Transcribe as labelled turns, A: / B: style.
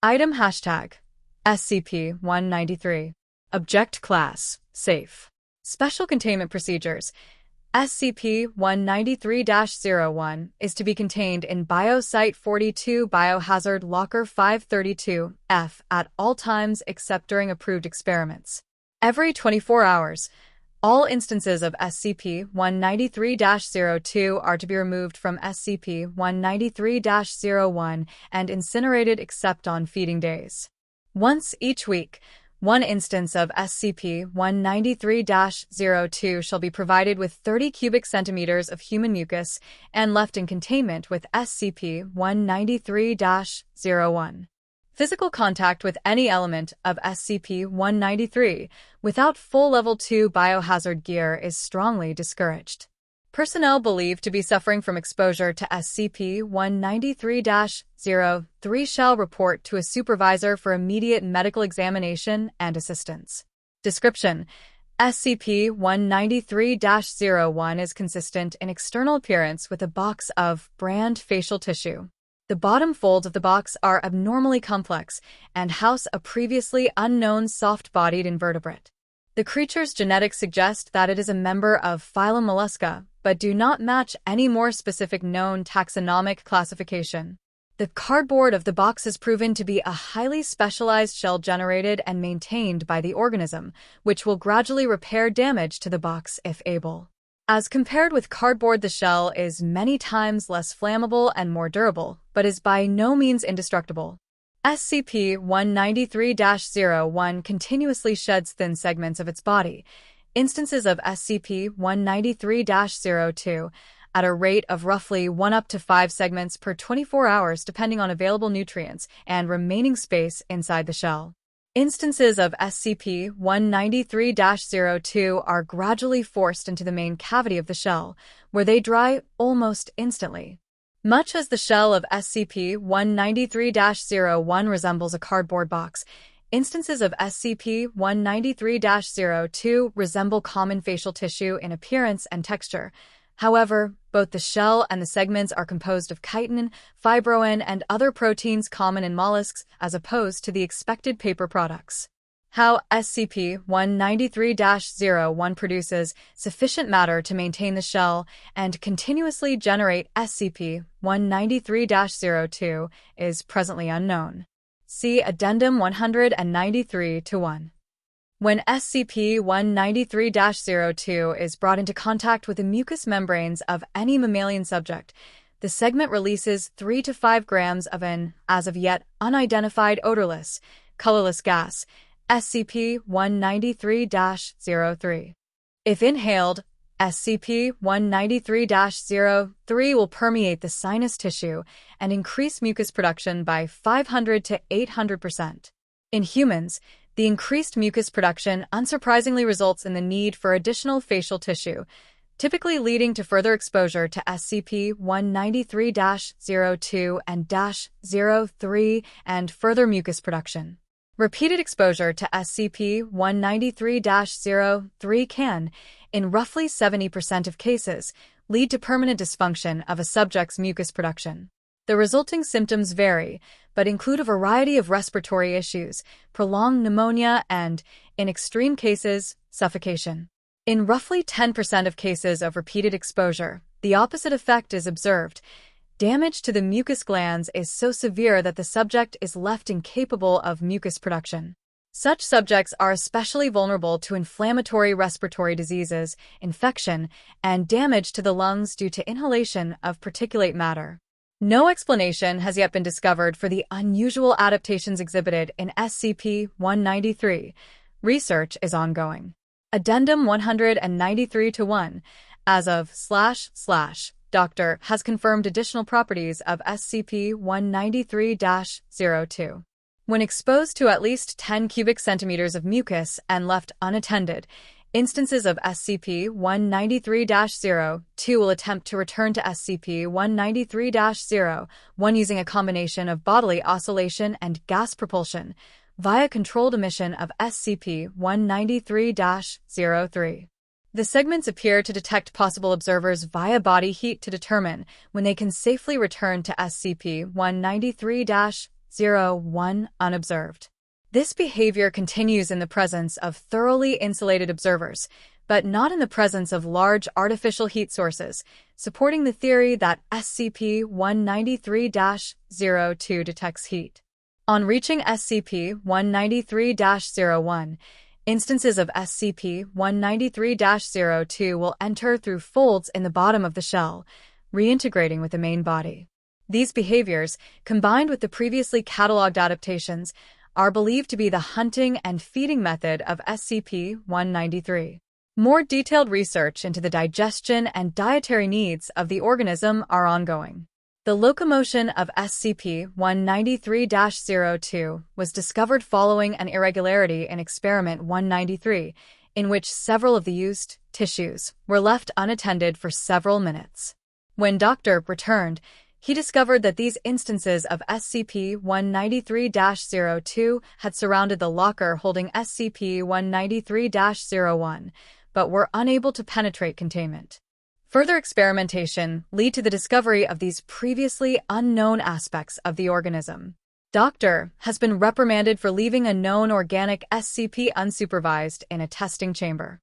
A: Item hashtag SCP-193. Object Class Safe. Special Containment Procedures. SCP-193-01 is to be contained in Biosite 42 Biohazard Locker 532-F at all times except during approved experiments. Every 24 hours, all instances of SCP-193-02 are to be removed from SCP-193-01 and incinerated except on feeding days. Once each week, one instance of SCP-193-02 shall be provided with 30 cubic centimeters of human mucus and left in containment with SCP-193-01. Physical contact with any element of SCP-193 without full Level 2 biohazard gear is strongly discouraged. Personnel believed to be suffering from exposure to SCP-193-03 shall report to a supervisor for immediate medical examination and assistance. Description: SCP-193-01 is consistent in external appearance with a box of brand facial tissue. The bottom folds of the box are abnormally complex and house a previously unknown soft-bodied invertebrate. The creature's genetics suggest that it is a member of phylum Mollusca, but do not match any more specific known taxonomic classification. The cardboard of the box is proven to be a highly specialized shell generated and maintained by the organism, which will gradually repair damage to the box if able. As compared with cardboard, the shell is many times less flammable and more durable, but is by no means indestructible. SCP-193-01 continuously sheds thin segments of its body. Instances of SCP-193-02 at a rate of roughly 1 up to 5 segments per 24 hours depending on available nutrients and remaining space inside the shell. Instances of SCP-193-02 are gradually forced into the main cavity of the shell, where they dry almost instantly. Much as the shell of SCP-193-01 resembles a cardboard box, instances of SCP-193-02 resemble common facial tissue in appearance and texture. However, both the shell and the segments are composed of chitin, fibroin, and other proteins common in mollusks, as opposed to the expected paper products. How SCP-193-01 produces sufficient matter to maintain the shell and continuously generate SCP-193-02 is presently unknown. See Addendum 193-1. When SCP-193-02 is brought into contact with the mucous membranes of any mammalian subject, the segment releases 3 to 5 grams of an, as of yet, unidentified odorless, colorless gas, SCP-193-03. If inhaled, SCP-193-03 will permeate the sinus tissue and increase mucus production by 500 to 800%. In humans, the increased mucus production unsurprisingly results in the need for additional facial tissue, typically leading to further exposure to SCP-193-02 and -03 and further mucus production. Repeated exposure to SCP-193-03 can, in roughly 70% of cases, lead to permanent dysfunction of a subject's mucus production. The resulting symptoms vary, but include a variety of respiratory issues, prolonged pneumonia, and, in extreme cases, suffocation. In roughly 10% of cases of repeated exposure, the opposite effect is observed. Damage to the mucus glands is so severe that the subject is left incapable of mucus production. Such subjects are especially vulnerable to inflammatory respiratory diseases, infection, and damage to the lungs due to inhalation of particulate matter. No explanation has yet been discovered for the unusual adaptations exhibited in SCP-193. Research is ongoing. Addendum 193-1, as of // Doctor has confirmed additional properties of SCP-193-02. When exposed to at least 10 cubic centimeters of mucus and left unattended, instances of SCP-193-02 will attempt to return to SCP-193-01 using a combination of bodily oscillation and gas propulsion via controlled emission of SCP-193-03. The segments appear to detect possible observers via body heat to determine when they can safely return to SCP-193-01 SCP-193-01 unobserved. This behavior continues in the presence of thoroughly insulated observers, but not in the presence of large artificial heat sources, supporting the theory that SCP-193-02 detects heat. On reaching SCP-193-01, instances of SCP-193-02 will enter through folds in the bottom of the shell, reintegrating with the main body. These behaviors, combined with the previously cataloged adaptations, are believed to be the hunting and feeding method of SCP-193. More detailed research into the digestion and dietary needs of the organism are ongoing. The locomotion of SCP-193-02 was discovered following an irregularity in Experiment 193, in which several of the used tissues were left unattended for several minutes. When Dr. returned, he discovered that these instances of SCP-193-02 had surrounded the locker holding SCP-193-01, but were unable to penetrate containment. Further experimentation led to the discovery of these previously unknown aspects of the organism. Dr. has been reprimanded for leaving a known organic SCP unsupervised in a testing chamber.